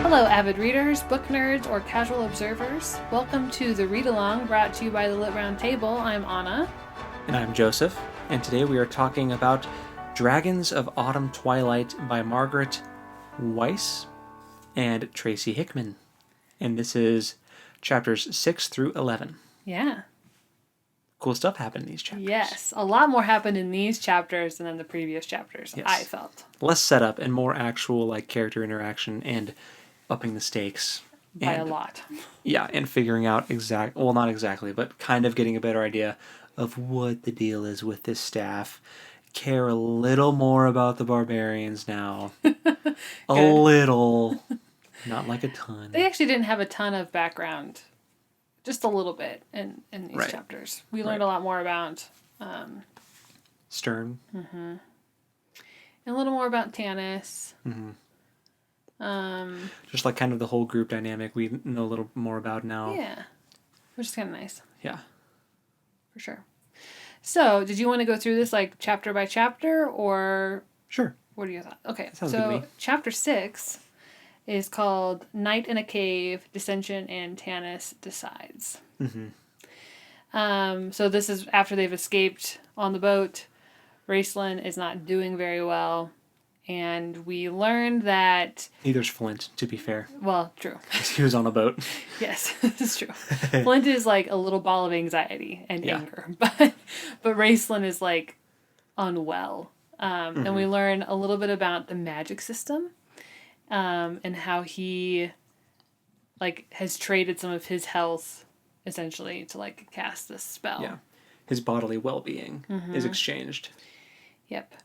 Hello, avid readers, book nerds, or casual observers. Welcome to the Read Along brought to you by the Lit Round Table. I'm Anna. And I'm Joseph, and today we are talking about Dragons of Autumn Twilight by Margaret Weiss and Tracy Hickman. And this is chapters 6 through 11. Yeah. Cool stuff happened in these chapters. Yes, a lot more happened in these chapters than in the previous chapters, yes. I felt. Less setup and more actual character interaction and upping the stakes. By a lot. Yeah, and figuring out not exactly, but kind of getting a better idea of what the deal is with this staff. Care a little more about the barbarians now. A little. Not like a ton. They actually didn't have a ton of background. Just a little bit in these chapters. We learned a lot more about... Stern. Mm-hmm. And a little more about Tanis. Mm-hmm. Just kind of the whole group dynamic we know a little more about now. Yeah. Which is kind of nice. Yeah. For sure. So, did you want to go through this chapter by chapter, or... Sure. What are your thoughts? Okay, sounds good to me. Chapter 6 is called Night in a Cave, Dissension, and Tanis Decides. Mm-hmm. So this is after they've escaped on the boat. Raceland is not doing very well. And we learned that... Neither's Flint, to be fair. Well, true. He was on a boat. Yes, this is true. Flint is a little ball of anxiety and anger. But Raceland is unwell. And we learn a little bit about the magic system. And how he has traded some of his health essentially to cast this spell. Yeah. His bodily well-being is exchanged. Yep.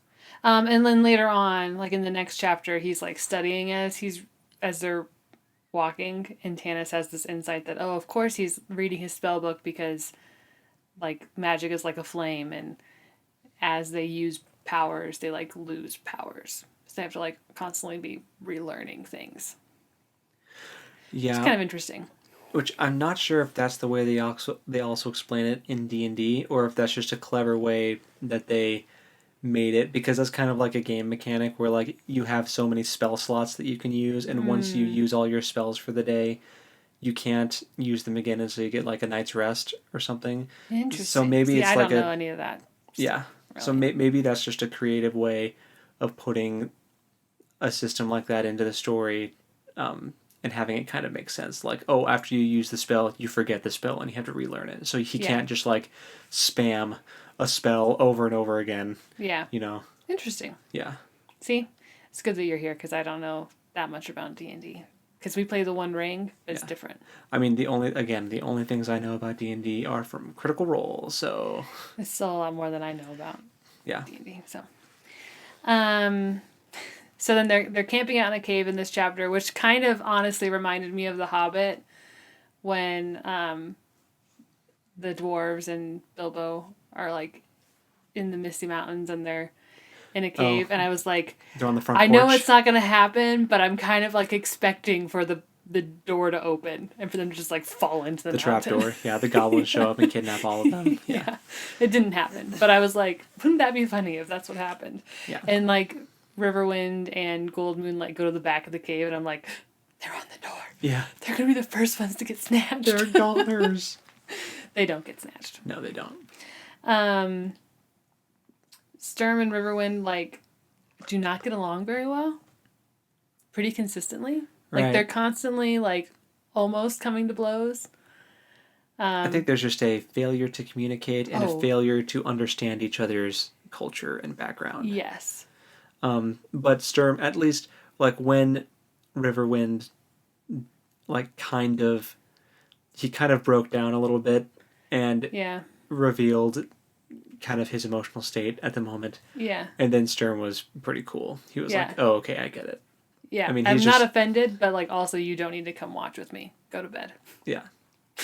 And then later on, in the next chapter, he's studying as they're walking, and Tanis has this insight that, of course he's reading his spell book because magic is like a flame, and as they use powers, they lose powers. So they have to constantly be relearning things. Yeah. It's kind of interesting. Which I'm not sure if that's the way they also explain it in D&D, or if that's just a clever way that they made it, because that's kind of like a game mechanic where you have so many spell slots that you can use, and once you use all your spells for the day, you can't use them again until you get a night's rest or something. Interesting. So maybe it's I don't know any of that. Yeah. Really. So maybe that's just a creative way of putting a system like that into the story, and having it kind of make sense. After you use the spell, you forget the spell and you have to relearn it. So he can't just spam a spell over and over again. Yeah. Interesting. Yeah. See? It's good that you're here because I don't know that much about D&D. Because we play the One Ring, but it's different. I mean, the only things I know about D&D are from Critical Role, so... It's still a lot more than I know about D&D, so... So then they're camping out in a cave in this chapter, which kind of honestly reminded me of The Hobbit, when the dwarves and Bilbo are in the Misty Mountains and they're in a cave, and I was they're on the front porch. I know it's not going to happen, but I'm kind of expecting for the door to open and for them to just fall into the trap door. Yeah, the goblins show up and kidnap all of them. Yeah. It didn't happen, but I was wouldn't that be funny if that's what happened? Yeah. And Riverwind and Gold Moonlight go to the back of the cave, and I'm they're on the door. Yeah. They're going to be the first ones to get snatched. They're goners. They don't get snatched. No, they don't. Sturm and Riverwind, do not get along very well. Pretty consistently. Right. They're constantly, almost coming to blows. I think there's just a failure to communicate and a failure to understand each other's culture and background. Yes. But Sturm, at least, when Riverwind, he kind of broke down a little bit and revealed kind of his emotional state at the moment. Yeah. And then Sturm was pretty cool. He was oh, okay, I get it. Yeah. I mean, I'm not offended, but also you don't need to come watch with me. Go to bed. Yeah.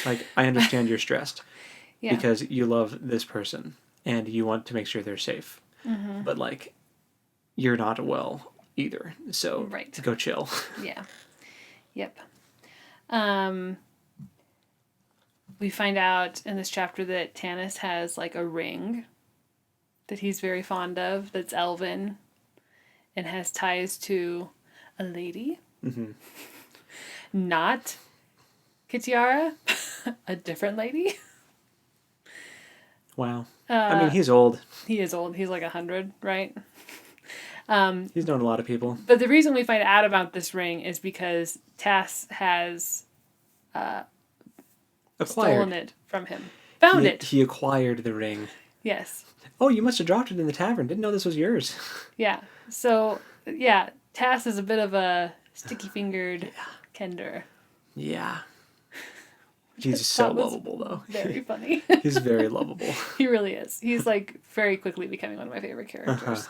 I understand you're stressed because you love this person and you want to make sure they're safe. Mm-hmm. But you're not well either. So go chill. Yeah. Yep. We find out in this chapter that Tanis has like a ring that he's very fond of that's elven and has ties to a lady. Mm-hmm. Not Kitiara, a different lady. Wow. I mean, he's old. He is old. He's like 100, right? He's known a lot of people. But the reason we find out about this ring is because Tass has stolen it from him. Found it. He acquired the ring. Yes. Oh, you must have dropped it in the tavern. Didn't know this was yours. Yeah. So, yeah, Tass is a bit of a sticky-fingered Kender. Yeah. He's so lovable, though. Very funny. He's very lovable. He really is. He's like very quickly becoming one of my favorite characters.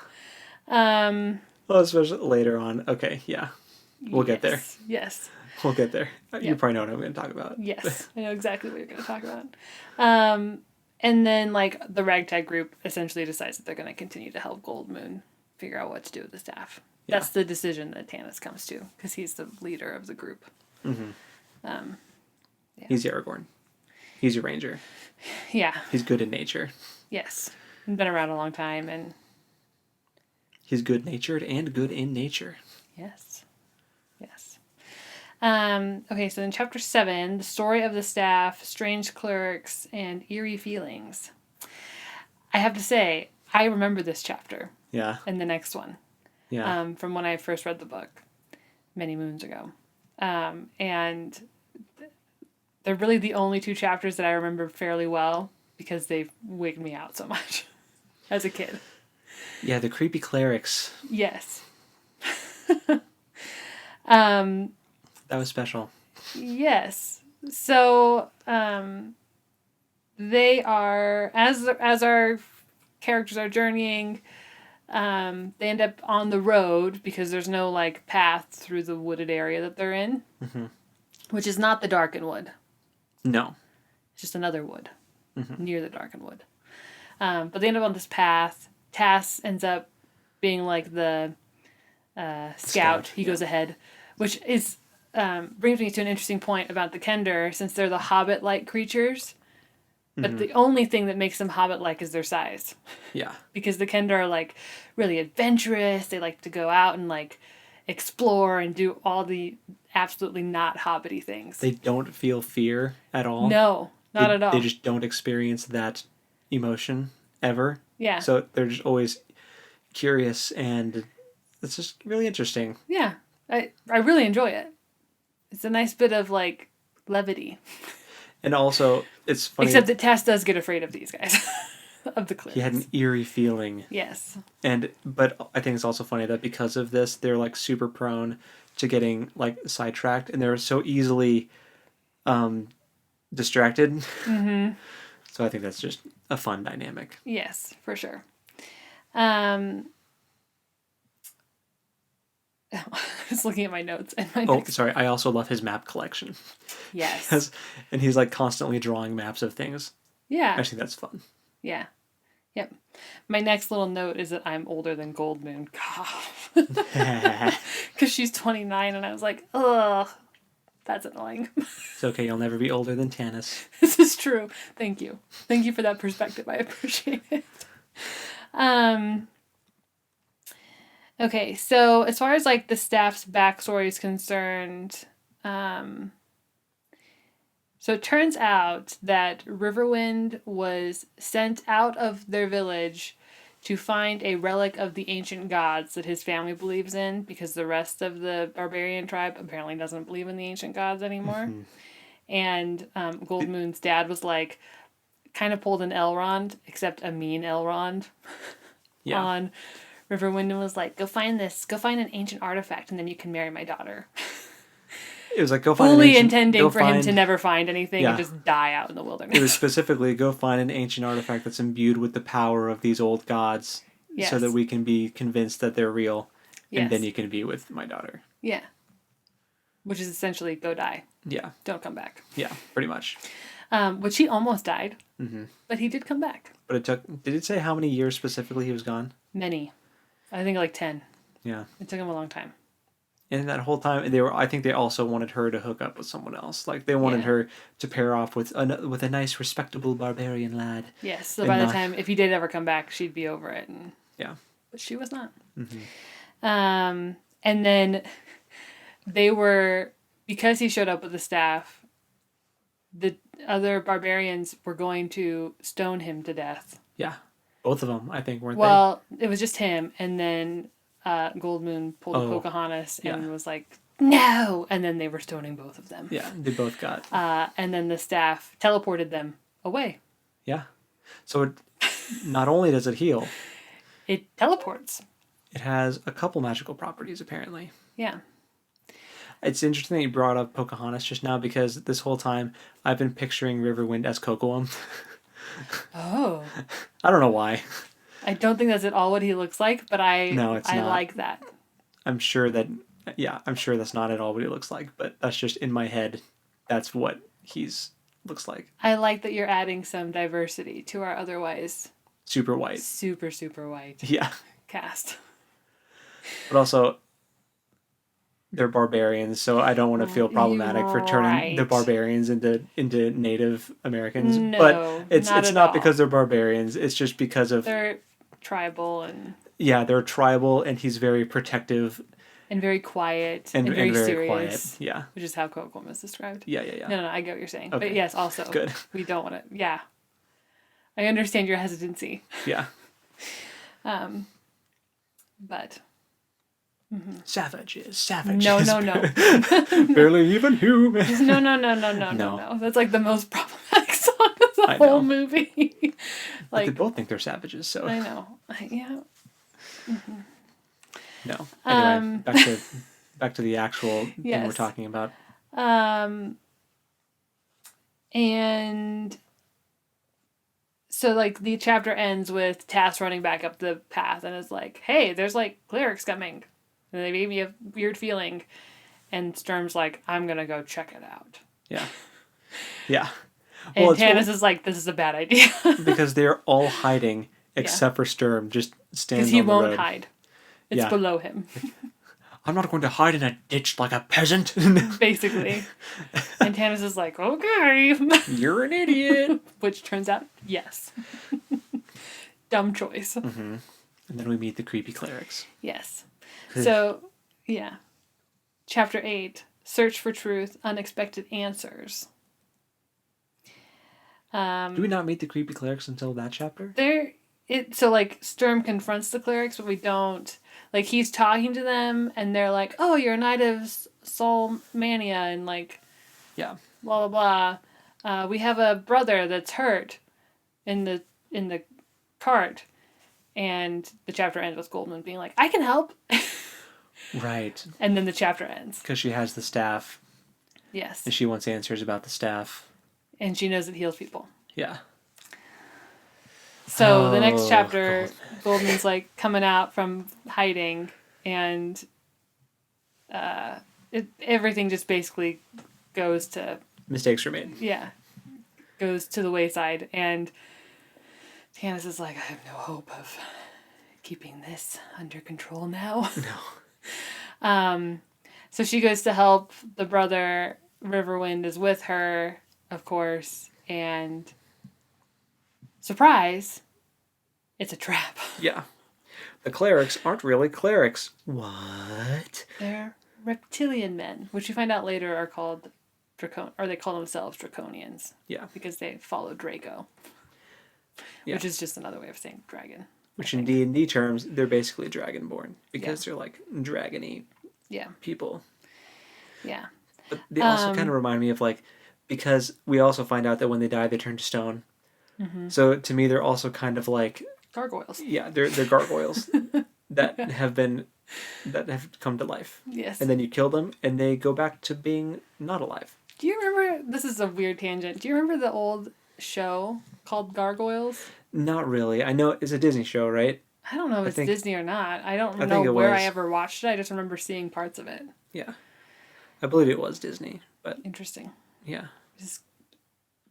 Well, especially later on. Okay, yeah. We'll get there. Yes. We'll get there. You probably know what I'm going to talk about. Yes. I know exactly what you're going to talk about. And then, like, the ragtag group essentially decides that they're going to continue to help Goldmoon figure out what to do with the staff. Yeah. That's the decision that Tanis comes to, because he's the leader of the group. Mm-hmm. Yeah. He's Aragorn. He's your ranger. Yeah. He's good in nature. Yes. He's been around a long time, and... He's good-natured and good in nature. Yes. Yes. Okay, so in chapter 7, the story of the staff, strange clerics, and eerie feelings. I have to say, I remember this chapter. Yeah. And the next one. Yeah. From when I first read the book many moons ago. And they're really the only two chapters that I remember fairly well because they've wigged me out so much as a kid. Yeah, the creepy clerics. Yes. That was special. Yes. So, they are, as our characters are journeying, they end up on the road because there's no, like, path through the wooded area that they're in, which is not the Darkenwood. No. It's just another wood near the Darkenwood. But they end up on this path. Tass ends up being like the scout. He goes ahead, which is brings me to an interesting point about the Kender, since they're the hobbit-like creatures. But the only thing that makes them hobbit-like is their size. Yeah. Because the Kender are like really adventurous. They like to go out and like explore and do all the absolutely not hobbity things. They don't feel fear at all. No, not at all. They just don't experience that emotion ever. Yeah. So they're just always curious, and it's just really interesting. Yeah. I really enjoy it. It's a nice bit of like levity. And also, it's funny. Except that Tass does get afraid of these guys. Of the clerics. He had an eerie feeling. Yes. But I think it's also funny that because of this, they're like super prone to getting like sidetracked, and they're so easily distracted. Mm-hmm. So I think that's just a fun dynamic. Yes, for sure. I was looking at my notes. And sorry. I also love his map collection. Yes. And he's like constantly drawing maps of things. Yeah. I think that's fun. Yeah. Yep. My next little note is that I'm older than Goldmoon. God. Because she's 29, and I was like, ugh, that's annoying. It's okay. You'll never be older than Tanis. This is true. Thank you. Thank you for that perspective. I appreciate it. Okay, so as far as like the staff's backstory is concerned, so it turns out that Riverwind was sent out of their village to find a relic of the ancient gods that his family believes in, because the rest of the barbarian tribe apparently doesn't believe in the ancient gods anymore. Mm-hmm. And Goldmoon's dad was like, kind of pulled an Elrond, except a mean Elrond, on Riverwind, and was like, go find an ancient artifact, and then you can marry my daughter. It was like, go find fully intending for him to never find anything and just die out in the wilderness. It was specifically, go find an ancient artifact that's imbued with the power of these old gods, so that we can be convinced that they're real, and then you can be with my daughter. Yeah. Which is essentially, go die. Yeah. Don't come back. Yeah, pretty much. Which he almost died, but he did come back. But did it say how many years specifically he was gone? Many. I think like 10. Yeah. It took him a long time. And that whole time, I think they also wanted her to hook up with someone else. Like, they wanted Yeah. her to pair off with a nice, respectable barbarian lad. Yes. So And by the not, time, if he did ever come back, she'd be over it. And, yeah. but she was not. Mm-hmm. And then they were, because he showed up with the staff, the other barbarians were going to stone him to death. Yeah. Both of them, I think, weren't Well, it was just him, and then Gold Moon pulled a Oh, Pocahontas and yeah. was like, "No!" And then they were stoning both of them. they? Yeah, they both got. And then the staff teleported them away. Yeah. So not only does it heal, It teleports. it has a couple magical properties, apparently. Yeah. It's interesting that you brought up Pocahontas just now because this whole time I've been picturing Riverwind as Kocoum. Oh. I don't know why. I don't think that's at all what he looks like, but No, it's I not. like that. I'm sure that's not at all what he looks like, but that's just in my head. That's what he's looks like. I like that you're adding some diversity to our otherwise Super white. super, super white Yeah. cast. But also, they're barbarians, so I don't want to feel problematic for turning the Right. barbarians into Native Americans. No, but it's not at not all. because they're barbarians. It's just because of They're tribal and they're tribal, and he's very protective very quiet and very, very serious, quiet. Yeah. which is how Kocoum is described. Yeah. Yeah. No, I get what you're saying. Okay. But yes, also, Good. we don't want to, yeah. I understand your hesitancy. Yeah. But Savages. no. Barely even human. No. That's like the most problematic song of the I whole know. movie. But they Like, both think they're savages, so I know. Yeah. no. Anyway, back to the actual thing we're Yes. talking about. And so like the chapter ends with Tass running back up the path and is like, "Hey, there's like clerics coming." And they gave me a weird feeling. And Sturm's like, "I'm gonna go check it out." Yeah. Yeah. And Well, Tanis is like, "This is a bad idea." because they're all hiding except for Sturm, just stands Because he on the won't road. hide. It's Yeah. below him, I'm not going to hide in a ditch like a peasant. basically. And Tanis is like, "Okay." You're an idiot. Which turns out, yes. Dumb choice. And then we meet the creepy clerics. Yes. So, yeah. Chapter 8, Search for Truth, Unexpected Answers. Do we not meet the creepy clerics until that chapter? So like Sturm confronts the clerics, but we don't, like, he's talking to them and they're like, "Oh, you're a knight of Soul Mania," and like, Yeah. blah blah blah. We have a brother that's hurt in the cart, and the chapter ends with Goldman being like, "I can help," Right. and then the chapter ends. Because she has the staff Yes, and she wants answers about the staff. and she knows it heals people. Yeah. So the next Oh, chapter, Goldman's like coming out from hiding, and everything just basically goes to Mistakes were made. goes to the wayside, and Tanis is like, "I have no hope of keeping this under control now." No. So she goes to help the brother. Riverwind is with her, of course, and surprise, it's a trap. Yeah. The clerics aren't really clerics. What? They're reptilian men, which we find out later are called or they call themselves Draconians. Yeah. Because they follow Draco. Yeah. Which is just another way of saying dragon. Which in D&D terms, they're basically dragonborn. Because Yeah. they're like dragony Yeah. people. Yeah. But they also kind of remind me of like, because we also find out that when they die, they turn to stone. Mm-hmm. So to me, they're also kind of like, Gargoyles. yeah, they're gargoyles that have come to life. Yes. And then you kill them, and they go back to being not alive. Do you remember, this is a weird tangent, do you remember the old show called Gargoyles? Not really. I know it's a Disney show, right? I don't know if I it's think- Disney or not. I don't I know think it where I was. ever watched it. I just remember seeing parts of it. Yeah. I believe it was Disney, but Interesting. yeah. It's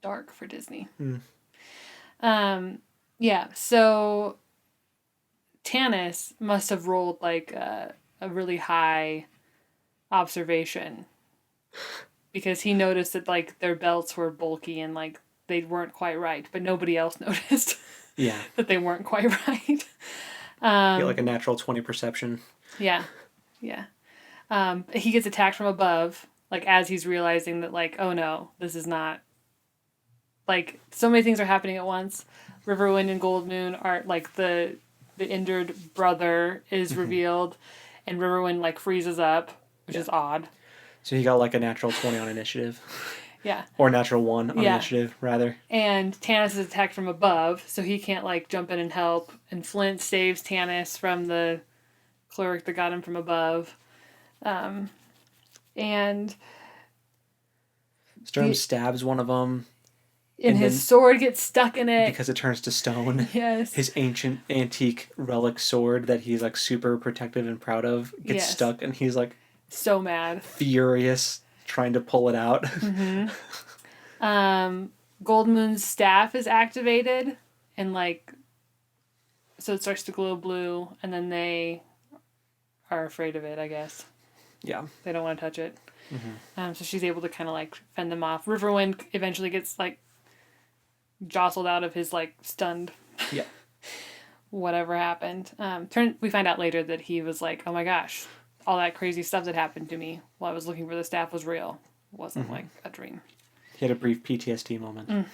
dark for Disney. Mm. Yeah, so Tanis must have rolled like a really high observation because he noticed that like their belts were bulky and like they weren't quite right, but nobody else noticed Yeah. that they weren't quite right. Get like a natural 20 perception. Yeah. Yeah. He gets attacked from above, like as he's realizing that like, oh no, this is not like so many things are happening at once. Riverwind and Gold Moon are like the injured brother is revealed and Riverwind like freezes up, which is odd. So he got like a natural 20 on initiative. Yeah. Or natural 1 on initiative, rather. And Tanis is attacked from above, so he can't like jump in and help. And Flint saves Tanis from the cleric that got him from above. And Sturm stabs one of them. And his sword gets stuck in it. Because it turns to stone. Yes. His ancient, antique relic sword that he's like super protective and proud of gets stuck, and he's like so mad. Furious, trying to pull it out. Gold Moon's staff is activated, and like, so it starts to glow blue, and then they are afraid of it, I guess. Yeah. They don't want to touch it. So she's able to kind of like fend them off. Riverwind eventually gets like jostled out of his like stunned. Yeah. Whatever happened. We find out later that he was like, oh my gosh, all that crazy stuff that happened to me while I was looking for the staff was real. It wasn't like a dream. He had a brief PTSD moment.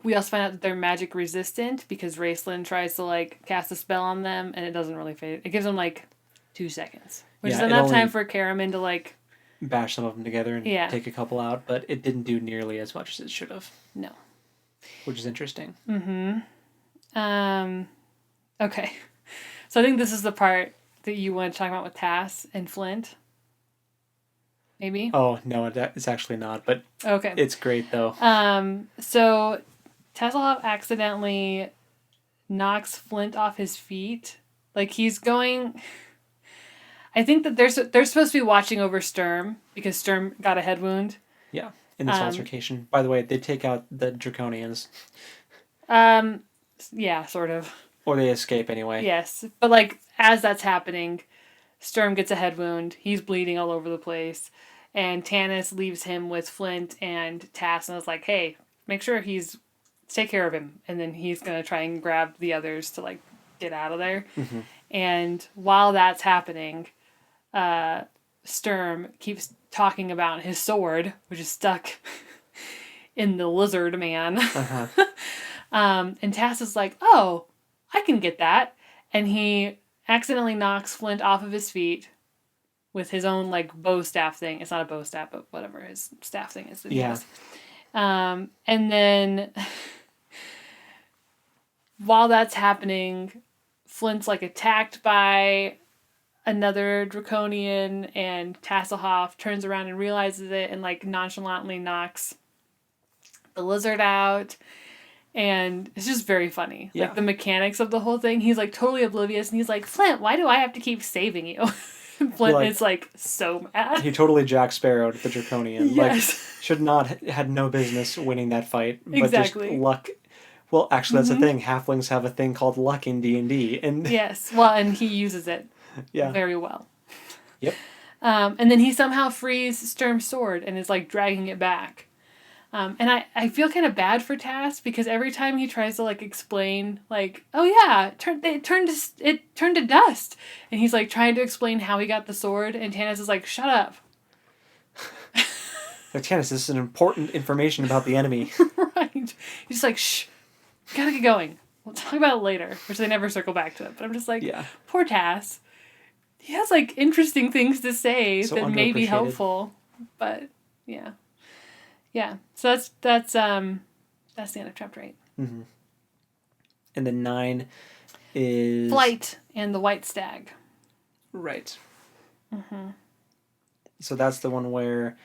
We also find out that they're magic resistant because Raceland tries to like cast a spell on them and it doesn't really fade. It gives them like 2 seconds, which is enough time for Karaman to like bash some of them together and take a couple out, but it didn't do nearly as much as it should have. No. Which is interesting. Okay. So I think this is the part that you want to talk about with Tass and Flint. Maybe? Oh, no, it's actually not, but okay. It's great, though. So Tasselhoff accidentally knocks Flint off his feet. Like, he's going... I think that they're supposed to be watching over Sturm, because Sturm got a head wound. Yeah, in this altercation. By the way, they take out the Draconians. Yeah, sort of. Or they escape anyway. Yes, but like, as that's happening, Sturm gets a head wound. He's bleeding all over the place. And Tanis leaves him with Flint and Tass and is like, hey, make sure take care of him. And then he's going to try and grab the others to like get out of there. And while that's happening, Sturm keeps talking about his sword, which is stuck in the lizard man. And Tass is like, oh, I can get that. And he accidentally knocks Flint off of his feet with his own like bow staff thing. It's not a bow staff, but whatever his staff thing is that he has. And then while that's happening, Flint's like attacked by another Draconian, and Tasselhoff turns around and realizes it and like nonchalantly knocks the lizard out. And it's just very funny. Yeah. Like the mechanics of the whole thing. He's like totally oblivious and he's like, Flint, why do I have to keep saving you? Flint is like so mad. He totally Jack Sparrowed the Draconian. Yes. Like, had no business winning that fight. But exactly. Just luck. Well, actually, that's the thing. Halflings have a thing called luck in D&D. And yes. Well, and he uses it very well. Yep. And then he somehow frees Sturm's sword and is like dragging it back. And I feel kind of bad for Tass because every time he tries to like explain like, oh yeah, it turned to dust, and he's like trying to explain how he got the sword, and Tanis is like, shut up. Like, Tanis, this is an important information about the enemy. Right. He's just like, shh, gotta get going. We'll talk about it later, which they never circle back to it. But I'm just like, poor Tass. He has like interesting things to say that may be helpful, but yeah. Yeah, so that's the end of chapter 8. And then 9 is Flight and the White Stag. Right. So that's the one where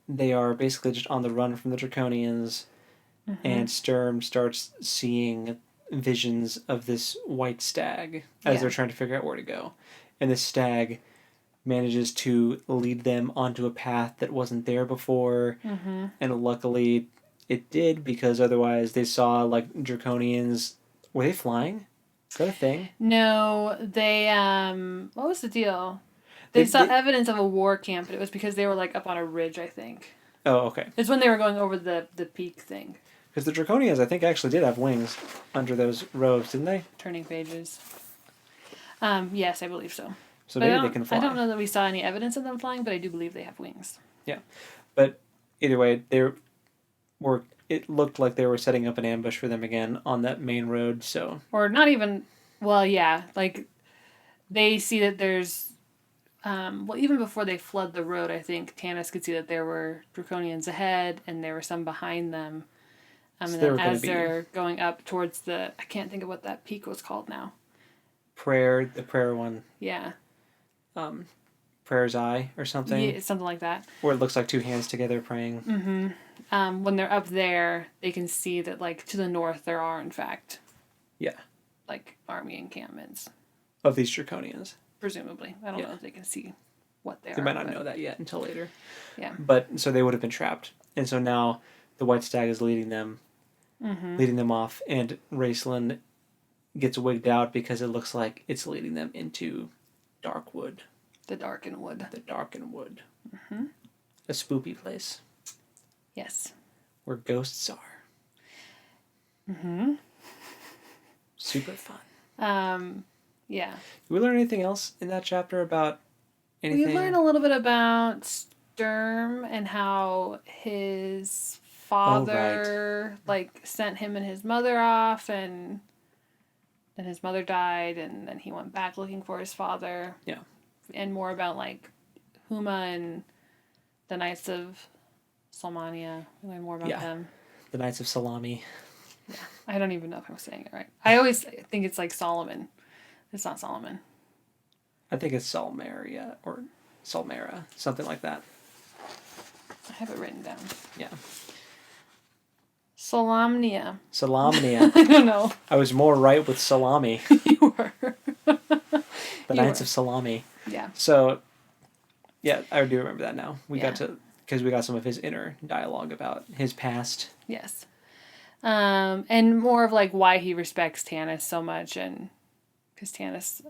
they are basically just on the run from the Draconians, and Sturm starts seeing visions of this white stag as they're trying to figure out where to go, and this stag manages to lead them onto a path that wasn't there before, and luckily it did, because otherwise they saw like Draconians. Were they flying? Is that a thing? No, they what was the deal? They They, saw they, evidence of a war camp, but it was because they were like up on a ridge, I think. oh, okay. It's when they were going over the peak thing. Because the Draconians, I think, actually did have wings under those robes, didn't they? Turning pages. Yes, I believe so. So But maybe they can fly. I don't know that we saw any evidence of them flying, but I do believe they have wings. Yeah, but either way, they were. It looked like they were setting up an ambush for them again on that main road. So Or not even. Well, yeah, like they see that there's. Well, even before they flood the road, I think Tanis could see that there were Draconians ahead, and there were some behind them. So And they then were gonna as be- they're going up towards I can't think of what that peak was called now. the prayer one, Yeah, prayer's eye or something, yeah, something like that. where it looks like two hands together praying. When they're up there, they can see that like to the north there are in fact Yeah, like army encampments, of these Draconians. presumably. I don't Yeah. know if they can see what they are. They might not but know that yet until later. Yeah. But so they would have been trapped, and so now the White Stag is leading them off, and Raceland gets wigged out because it looks like it's leading them into Darkwood, The darkened wood. the Darkened Wood, a spoopy place Yes. where ghosts are. Super fun. Yeah. Did we learn anything else in that chapter about anything? We learn a little bit about Sturm and how his father like sent him and his mother off, and then his mother died, and then he went back looking for his father. Yeah. And more about like Huma and the Knights of Salmania. We learn more about them. The Knights of Salami. I don't even know if I'm saying it right. I always think it's like Solomon. It's not Solomon. I think it's Salmeria or Salmera, something like that. I have it written down. Yeah. Solamnia. Salamnia. I don't know. I was more right with salami. You were. The Knights of Salami. Yeah. So, yeah, I do remember that now. We Yeah. got to, because we got some of his inner dialogue about his past. Yes. And more of like why he respects Tanis so much, and because Tanis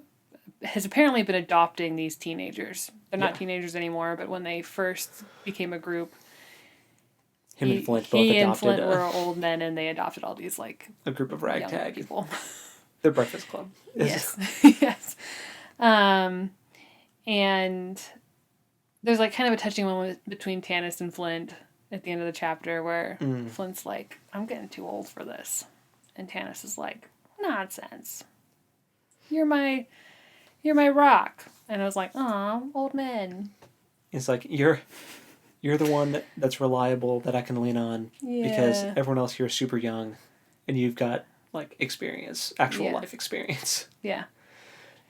has apparently been adopting these teenagers. They're not teenagers anymore, but when they first became a group, Him and Flint both he and adopted Flint were old men, and they adopted all these like a group of younger ragtag people. The Breakfast Club. Yes. Yes. And there's like kind of a touching moment between Tanis and Flint at the end of the chapter where Flint's like, I'm getting too old for this. And Tanis is like, nonsense. You're my rock. And I was like, aw, old men. It's like, you're the one that's reliable that I can lean on because Yeah. everyone else here is super young and you've got like experience, actual Yeah. life experience. Yeah.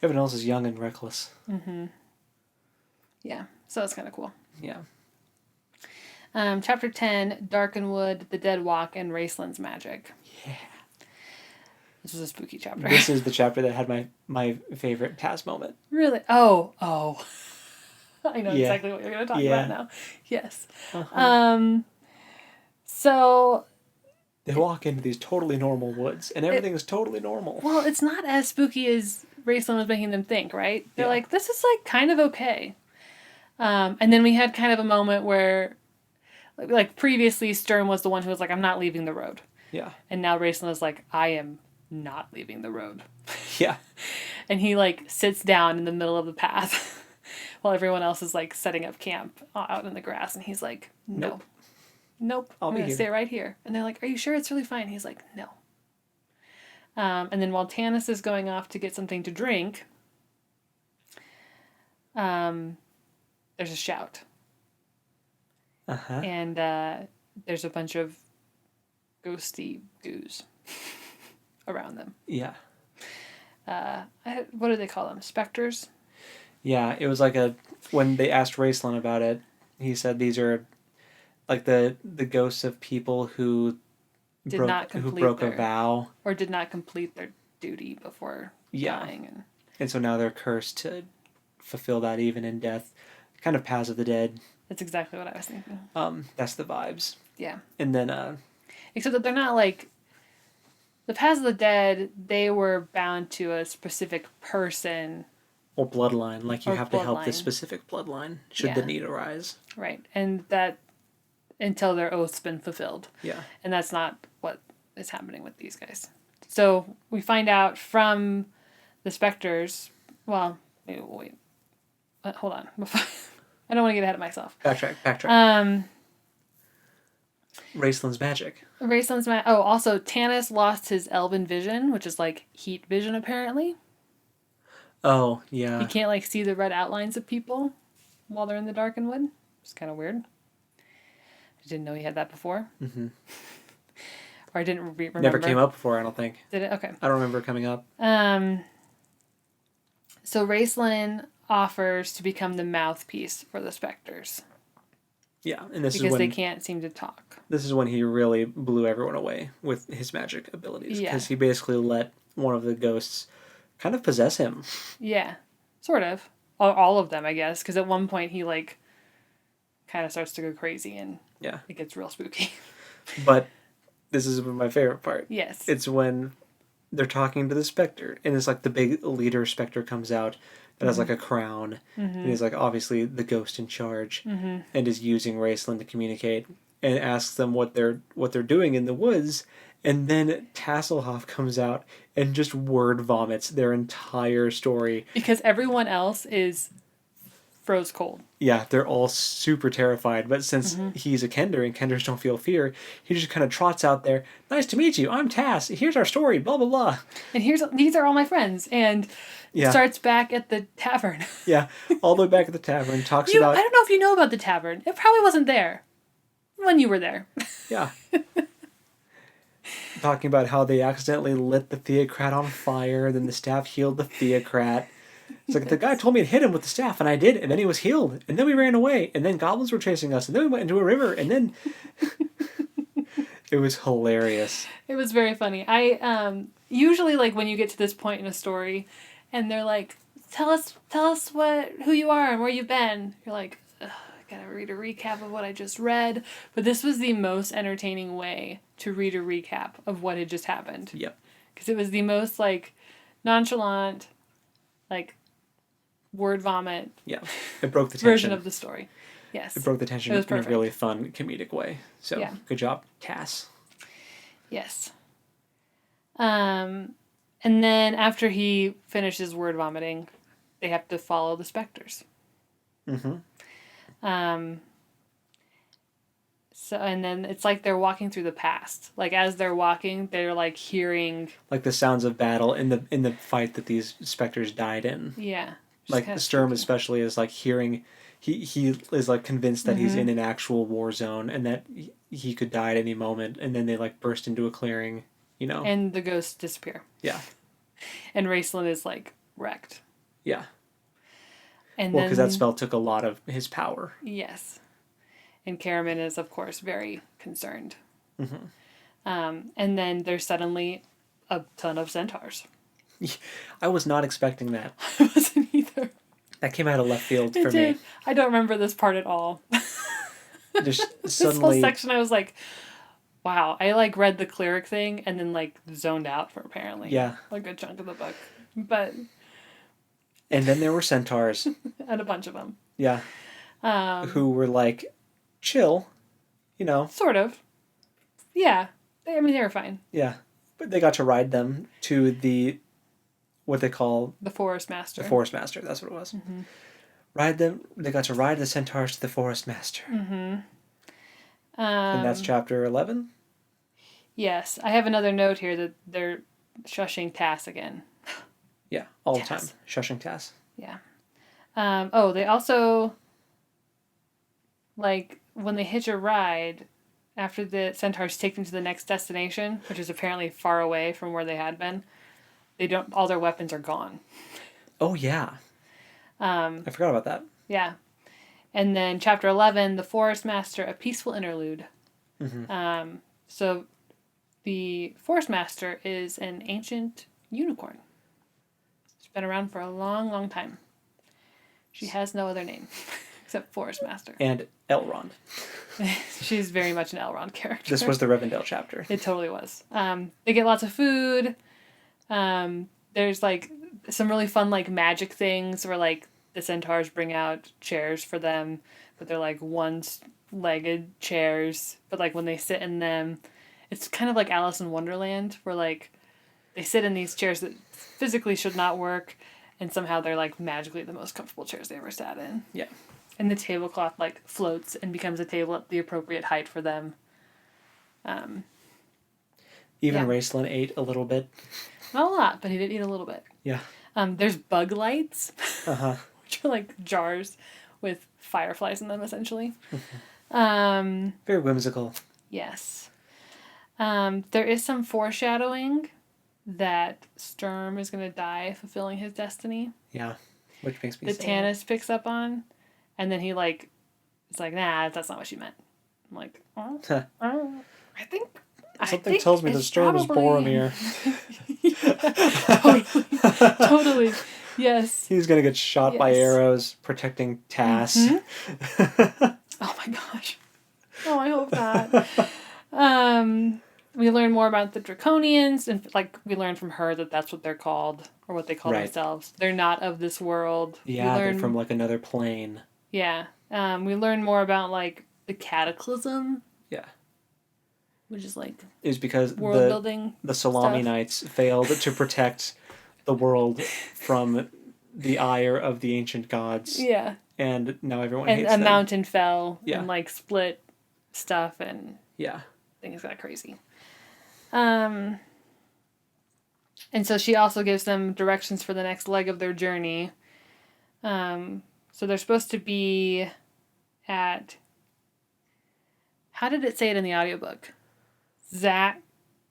Everyone else is young and reckless. Yeah. So it's kind of cool. Yeah. Chapter 10, Darkenwood, The Dead Walk, and Raceland's Magic. Yeah. This was a spooky chapter. This is the chapter that had my favorite Taz moment. Really? Oh. I know Yeah. exactly what you're going to talk Yeah. about now. Yes. Uh-huh. So, They walk into these totally normal woods and everything is totally normal. well, it's not as spooky as Raceland was making them think, right? They're Yeah. like, this is like kind of okay. And then we had kind of a moment where, like previously, Sturm was the one who was like, I'm not leaving the road. Yeah. And now Raceland is like, I am not leaving the road. Yeah. And he like sits down in the middle of the path while everyone else is like setting up camp out in the grass. And he's like, no. Nope. I'll I'm be going to here. stay right here. And they're like, are you sure it's really fine? He's like, no. And then while Tanis is going off to get something to drink, there's a shout. Uh-huh. And there's a bunch of ghosty goos around them. Yeah. What do they call them? Specters? Yeah, it was like when they asked Raceland about it, he said these are like the ghosts of people who broke a vow. Or did not complete their duty before dying. And so now they're cursed to fulfill that even in death. Kind of Paths of the Dead. That's exactly what I was thinking. That's the vibes. Yeah. And then Except that they're not like the Paths of the Dead, they were bound to a specific person. Or bloodline. Like, you Or have to help bloodline. this specific bloodline, should the need arise. Right. And that until their oath's been fulfilled. Yeah. And that's not what is happening with these guys. So we find out from the specters. Well, wait. Hold on. I don't want to get ahead of myself. Backtrack. Raceland's magic. Also, Tanis lost his elven vision, which is like heat vision, apparently. Oh, yeah. He can't like see the red outlines of people while they're in the darkened wood. It's kind of weird. I didn't know he had that before. Mm-hmm. Or I didn't remember. Never came up before, I don't think. Did it? Okay. I don't remember it coming up. So Raceland offers to become the mouthpiece for the specters. Yeah, and this is because when they can't seem to talk. This is when he really blew everyone away with his magic abilities. Yeah. Because he basically let one of the ghosts kind of possess him. Yeah, sort of. All of them, I guess. Because at one point he like kind of starts to go crazy and it gets real spooky. But this is my favorite part. Yes. It's when they're talking to the specter, and it's like the big leader specter comes out that has like a crown, and he's like obviously the ghost in charge, and is using Raceland to communicate, and asks them what they're doing in the woods, and then Tasselhoff comes out and just word vomits their entire story because everyone else is froze cold. Yeah, they're all super terrified, but since he's a Kender and Kenders don't feel fear, he just kind of trots out there. Nice to meet you. I'm Tass. Here's our story. Blah blah blah. And these are all my friends. And starts back at the tavern. Yeah, all the way back at the tavern. Talks about. I don't know if you know about the tavern. It probably wasn't there when you were there. Yeah. Talking about how they accidentally lit the Theocrat on fire, then the staff healed the Theocrat. It's like, the guy told me to hit him with the staff, and I did, and then he was healed, and then we ran away, and then goblins were chasing us, and then we went into a river, and then... It was hilarious. It was very funny. I usually, like, when you get to this point in a story, and they're like, tell us who you are and where you've been. You're like, I gotta read a recap of what I just read. But this was the most entertaining way to read a recap of what had just happened. Yep. Because it was the most, like, nonchalant, like, word vomit. Yeah, it broke the tension. Version of the story. Yes. It broke the tension in a really fun, comedic way. So, good job, Cass. Yes. And then after he finishes word vomiting, they have to follow the specters. So, and then it's like they're walking through the past. Like, as they're walking, they're, like, hearing... Like the sounds of battle in the fight that these specters died in. Yeah. Like, Sturm especially is, like, hearing... He is, like, convinced that he's in an actual war zone and that he could die at any moment, and then they, like, burst into a clearing, you know? And the ghosts disappear. Yeah. And Raceland is, like, wrecked. Yeah. And well, because that spell took a lot of his power. Yes. And Karaman is, of course, very concerned. And then there's suddenly a ton of centaurs. I was not expecting that. I wasn't either. That came out of left field for me. I don't remember this part at all. Just this suddenly... whole section, I was like, wow. I, like, read the cleric thing and then, like, zoned out for apparently a good chunk of the book. But... And then there were centaurs. And a bunch of them. Yeah. Who were, like, chill, you know. Sort of. Yeah. They were fine. Yeah. But they got to ride them to the... What they call... The Forest Master. The Forest Master, that's what it was. They got to ride the centaurs to the Forest Master. And that's chapter 11? Yes. I have another note here that they're shushing Tass again. Yeah, all the time. Shushing Tass. Yeah. They also... Like, when they hitch a ride, after the centaurs take them to the next destination, which is apparently far away from where they had been... all their weapons are gone. Oh, yeah. I forgot about that. Yeah. And then chapter 11, The Forest Master, A Peaceful Interlude. So the Forest Master is an ancient unicorn. She's been around for a long, long time. She has no other name. Except Forest Master. And Elrond. She's very much an Elrond character. This was the Rivendell chapter. It totally was. They get lots of food. There's like some really fun like magic things where like the centaurs bring out chairs for them, but they're like one-legged chairs. But like when they sit in them, it's kind of like Alice in Wonderland, where like they sit in these chairs that physically should not work, and somehow they're like magically the most comfortable chairs they ever sat in. Yeah. And the tablecloth like floats and becomes a table at the appropriate height for them. Even yeah. Raistlin ate a little bit. Not a lot, but he did eat a little bit. Yeah. There's bug lights, Uh-huh. which are like jars with fireflies in them, essentially. Very whimsical. Yes. There is some foreshadowing that Sturm is going to die fulfilling his destiny. Yeah. Which makes me that sad. Tanis picks up on. And then he like, it's like, nah, that's not what she meant. I'm like, I think... Something tells me the Sturm is Boromir. Yeah, totally. Yes. He's going to get shot by arrows protecting Tass. Mm-hmm. Oh my gosh. Oh, I hope not. We learn more about the Draconians, and like we learn from her that that's what they're called, or what they call themselves. They're not of this world. Yeah, they're from like another plane. Yeah. We learn more about like the Cataclysm. Yeah. Which is like is because world building the Salami Knights failed to protect the world from the ire of the ancient gods. Yeah. And now everyone hates them. And a mountain fell and like split stuff and things got crazy. And so she also gives them directions for the next leg of their journey. So they're supposed to be at... How did it say it in the audiobook? Zach.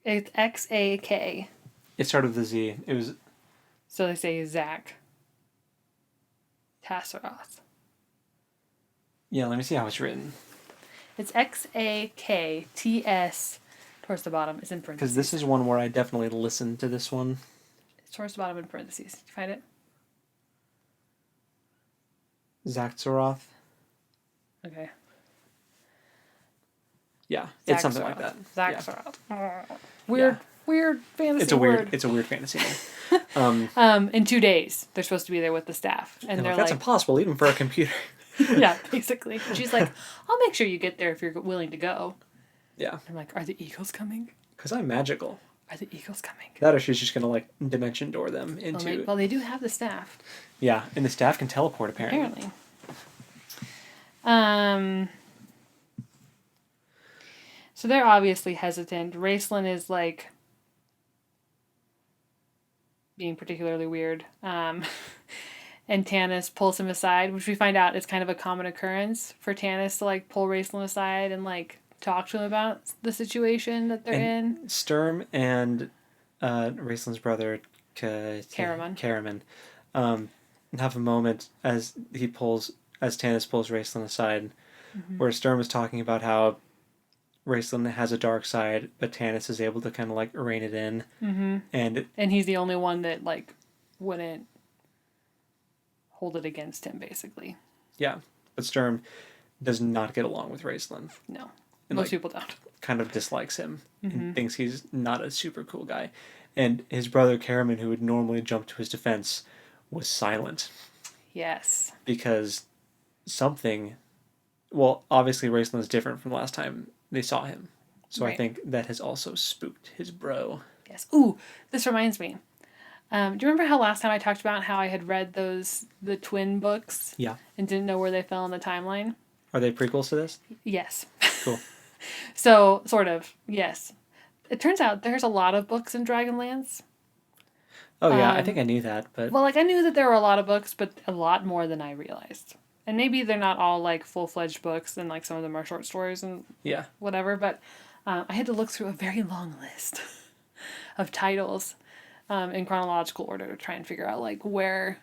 It's X-A-K. It started with a Z. It was... So they say Zach. Tassaroth. Yeah, let me see how it's written. It's X-A-K-T-S. Towards the bottom. It's in parentheses. Because this is one where I definitely listened to this one. It's towards the bottom in parentheses. Did you find it? Zaxaroth. Okay. Yeah, it's something like that. Zaxaroth. Yeah. Weird fantasy word. It's a weird fantasy name. In 2 days, they're supposed to be there with the staff. And they're that's like... impossible, even for a computer. Yeah, basically. She's like, I'll make sure you get there if you're willing to go. Yeah. I'm like, are the eagles coming? Because I'm magical. Are the eagles coming? That or she's just going to, like, dimension door them into... Well, they do have the staff. Yeah, and the staff can teleport, apparently. So they're obviously hesitant. Raistlin is, like, being particularly weird. And Tanis pulls him aside, which we find out is kind of a common occurrence for Tanis to, like, pull Raistlin aside and, like, talk to him about the situation that they're in. Sturm and Raistlin's brother, Karaman, have a moment as Tanis pulls Raistlin aside, where Sturm is talking about how Raistlin has a dark side, but Tanis is able to kind of like rein it in. Mm-hmm. And he's the only one that like wouldn't hold it against him, basically. Yeah, but Sturm does not get along with Raistlin. No. And most people don't. Kind of dislikes him and thinks he's not a super cool guy. And his brother Karaman, who would normally jump to his defense, was silent. Yes. Because well, obviously Raistlin is different from last time they saw him. So right. I think that has also spooked his bro. Yes. Ooh, this reminds me. Do you remember how last time I talked about how I had read the twin books? Yeah. And didn't know where they fell in the timeline? Are they prequels to this? Yes. Cool. So, sort of, yes. It turns out there's a lot of books in Dragonlance. Oh, yeah, I think I knew that, but... Well, like, I knew that there were a lot of books, but a lot more than I realized. And maybe they're not all, like, full-fledged books, and, like, some of them are short stories and whatever, but I had to look through a very long list of titles in chronological order to try and figure out, like, where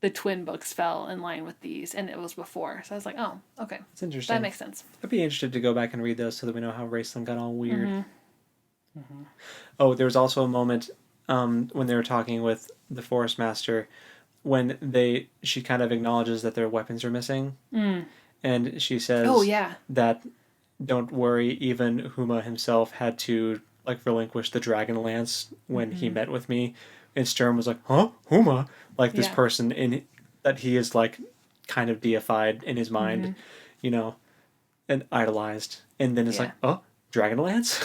the twin books fell in line with these, and it was before. So I was like, oh, okay. It's interesting. That makes sense. I'd be interested to go back and read those so that we know how Raistlin got all weird. Mm-hmm. Mm-hmm. Oh, there was also a moment when they were talking with the Forest Master when she kind of acknowledges that their weapons are missing, and she says, Oh, yeah. that don't worry, even Huma himself had to like relinquish the dragon lance when he met with me, and Sturm was like, huh, Huma, like this Yeah. person in that he is like kind of deified in his mind, you know, and idolized, and then it's Yeah. like, oh, Dragonlance,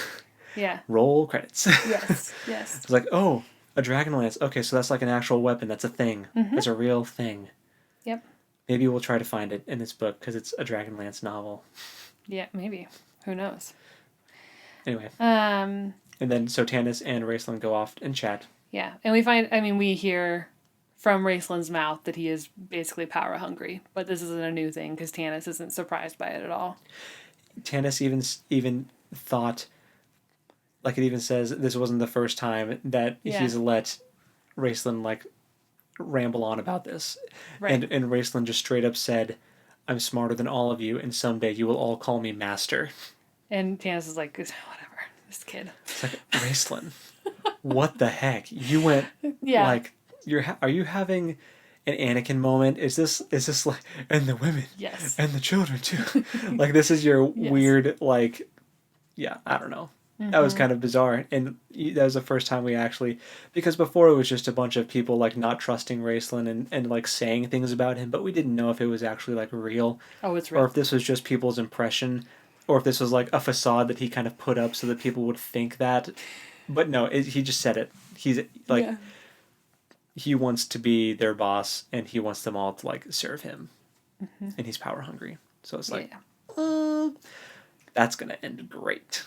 Yeah. roll credits. Yes. Yes. It's like, oh, a Dragonlance. Okay, so that's like an actual weapon. That's a thing. That's a real thing. Yep. Maybe we'll try to find it in this book because it's a Dragonlance novel. Yeah, maybe. Who knows? Anyway, Um, and then so Tanis and Raceland go off and chat. yeah. And we hear from Raceland's mouth that he is basically power hungry, but this isn't a new thing because Tanis isn't surprised by it at all. Tanis even thought, like it even says, this wasn't the first time that he's let Raceland like ramble on about this. Right. And Raceland just straight up said, I'm smarter than all of you, and someday you will all call me master. And Tanis is like, whatever, this kid. It's like, Raceland, what the heck? You went like, are you having an Anakin moment? Is this like, and the women, Yes, and the children too? Like this is your weird like, yeah, I don't know. That was kind of bizarre, and that was the first time we actually, because before it was just a bunch of people like not trusting Raceland and like saying things about him, but we didn't know if it was actually like real. Oh, it's real. Or if this was just people's impression, or if this was like a facade that he kind of put up so that people would think that. But no, he just said it. He's like, he wants to be their boss, and he wants them all to like serve him, and he's power hungry. So it's like, that's gonna end great.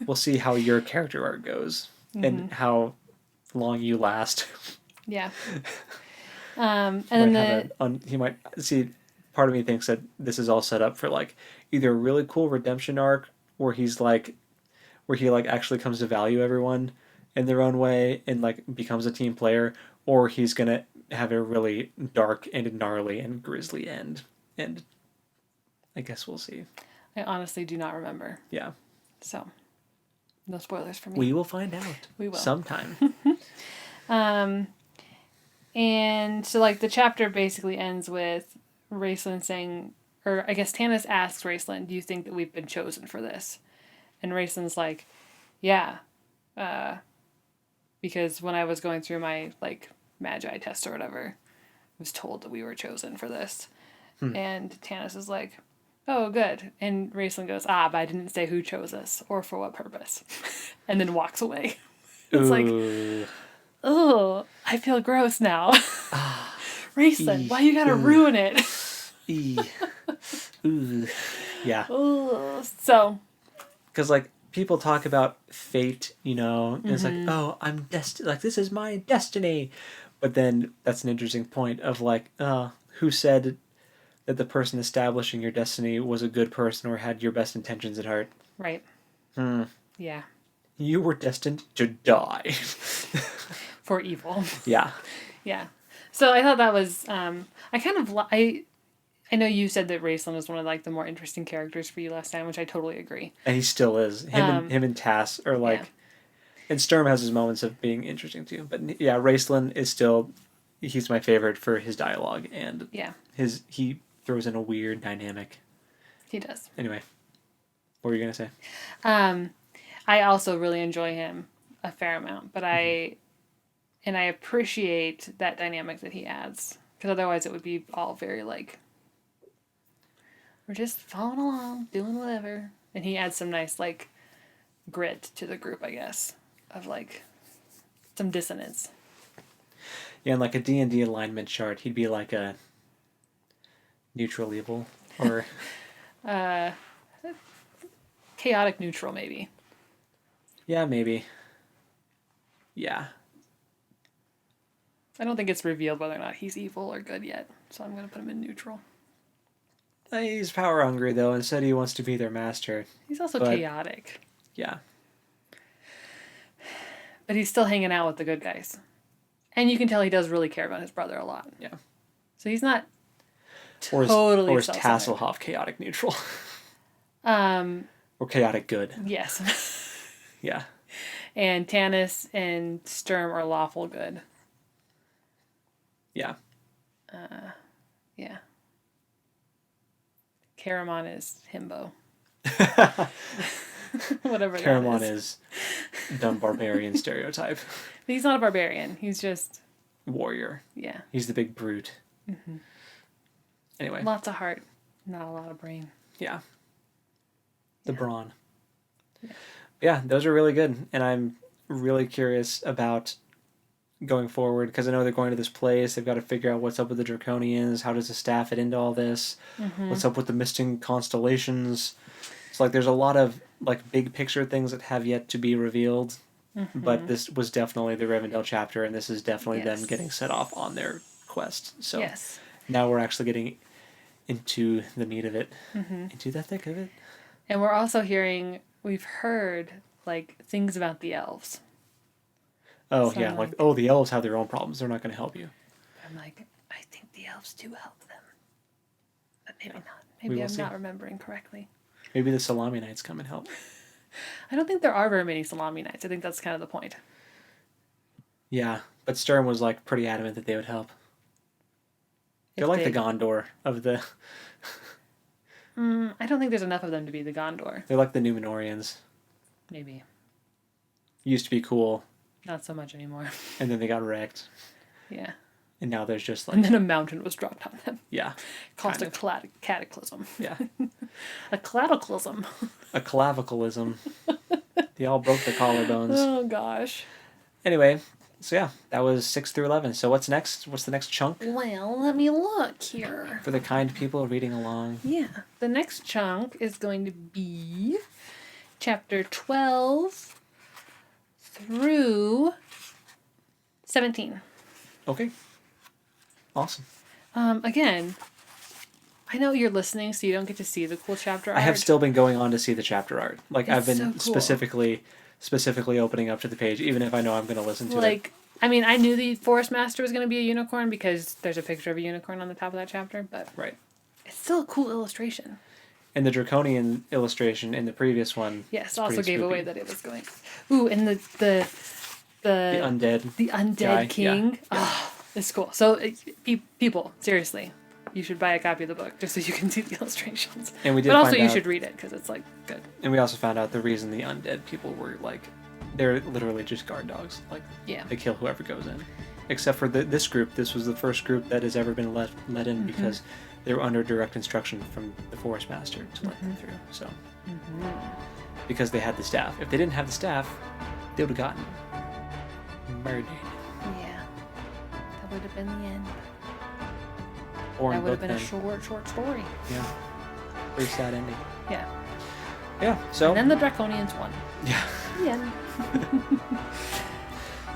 We'll see how your character arc goes and how long you last. Yeah. And then he might see. Part of me thinks that this is all set up for like either a really cool redemption arc where he like actually comes to value everyone in their own way and like becomes a team player, or he's gonna have a really dark and gnarly and grisly end. And I guess we'll see. I honestly do not remember. Yeah. So, no spoilers for me. We will find out. We will. Sometime. And so like the chapter basically ends with Raceland saying, or I guess Tanis asks Raceland, do you think that we've been chosen for this? And Raceland's like, yeah. Because when I was going through my like Magi test or whatever, I was told that we were chosen for this. And Tanis is like, oh, good. And Raceland goes, but I didn't say who chose us or for what purpose. And then walks away. It's like, oh, I feel gross now. Raceland, why you gotta ruin it? Yeah. So. Because, like, people talk about fate, and it's like, oh, I'm destined, like, this is my destiny. But then that's an interesting point of, like, who said that the person establishing your destiny was a good person or had your best intentions at heart? Right. Yeah. You were destined to die. For evil. Yeah. Yeah. So I thought that was, I know you said that Raceland was one of like the more interesting characters for you last time, which I totally agree. And he still is. Him and Tass are like, and Sturm has his moments of being interesting too. But yeah, Raceland is still, he's my favorite for his dialogue and he throws in a weird dynamic. He does. Anyway, what were you gonna say? I also really enjoy him a fair amount, but I appreciate that dynamic that he adds, because otherwise it would be all very like, we're just following along, doing whatever. And he adds some nice like grit to the group, I guess, of like some dissonance. Yeah, and like a D&D alignment chart, he'd be like a neutral evil or chaotic neutral, maybe. Yeah, maybe. Yeah. I don't think it's revealed whether or not he's evil or good yet, so I'm going to put him in neutral. He's power hungry, though, and said he wants to be their master. He's also chaotic. Yeah. But he's still hanging out with the good guys. And you can tell he does really care about his brother a lot. Yeah. So he's not totally or is Tasselhoff chaotic neutral? Or chaotic good? Yes. Yeah. And Tanis and Sturm are lawful good. Yeah. Yeah. Caramon is himbo. Whatever that Caramon is. is dumb barbarian stereotype. He's not a barbarian. He's just... Warrior. Yeah. He's the big brute. Mm-hmm. Anyway. Lots of heart. Not a lot of brain. Yeah. The brawn. Yeah. Yeah, those are really good. And I'm really curious about going forward because I know they're going to this place. They've got to figure out what's up with the Draconians. How does the staff fit into all this? Mm-hmm. What's up with the missing constellations? It's like there's a lot of like big picture things that have yet to be revealed. Mm-hmm. But this was definitely the Rivendell chapter, and this is definitely Yes. them getting set off on their quest. So Yes. now we're actually getting into the meat of it, Mm-hmm. into the thick of it. And we're also we've heard, like, things about the elves. Oh, So yeah, I'm like, like- oh, the elves have their own problems. They're not going to help you. I'm like, I think the elves do help them. But maybe not. We Maybe will I'm see. not remembering correctly. Maybe the Salami Knights come and help. I don't think there are very many Salami Knights. I think that's kind of the point. Yeah, but Sturm was, like, pretty adamant that they would help. They're If like they- the Gondor of the... I don't think there's enough of them to be the Gondor. They're like the Numenorians. Maybe. Used to be cool, Not so much anymore. and then they got wrecked. Yeah. And now there's just, And like, then a mountain was dropped on them. yeah, Caused Kind a cataclysm. yeah. A cataclysm. A clavicalism. They all broke their collarbones. Oh, gosh. Anyway, so yeah, that was 6 through 11. So what's next? What's the next chunk Well, let me look here. for the kind people reading along? Yeah. The next chunk is going to be chapter 12 through 17. Okay. Awesome. Again, I know you're listening, so you don't get to see the cool chapter art. I have still been going on to see the chapter art. Like I've It's been so cool. specifically opening up to the page, even if I know I'm going to listen to it. Like, I mean, I knew the Forest Master was going to be a unicorn because there's a picture of a unicorn on the top of that chapter, but Right. it's still a cool illustration. And the Draconian illustration in the previous one. Yes, is also pretty gave spooky. away that it was going. Ooh, and the undead. the undead guy, king. yeah. Oh, it's cool. So, people, seriously, you should buy a copy of the book just so you can see the illustrations. And we did But also, find you out- should read it because it's like good. And we also found out the reason the undead people were like, they're literally just guard dogs. Like Yeah. they kill whoever goes in, except for this group. This was the first group that has ever been let Mm-hmm. in because they were under direct instruction from the Forest Master to let them through. So because they had the staff. If they didn't have the staff, they would have gotten murdered. Yeah. That would have been the end. Or That in would have book been a then. short story. Yeah. Pretty sad ending. Yeah. Yeah. So And then the Draconians won. yeah. The end.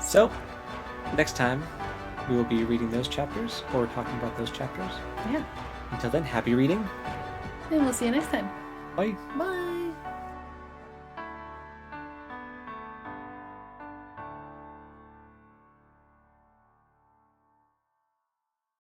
So next time we will be reading those chapters or talking about those chapters. Yeah. Until then, happy reading. And we'll see you next time. Bye. Bye.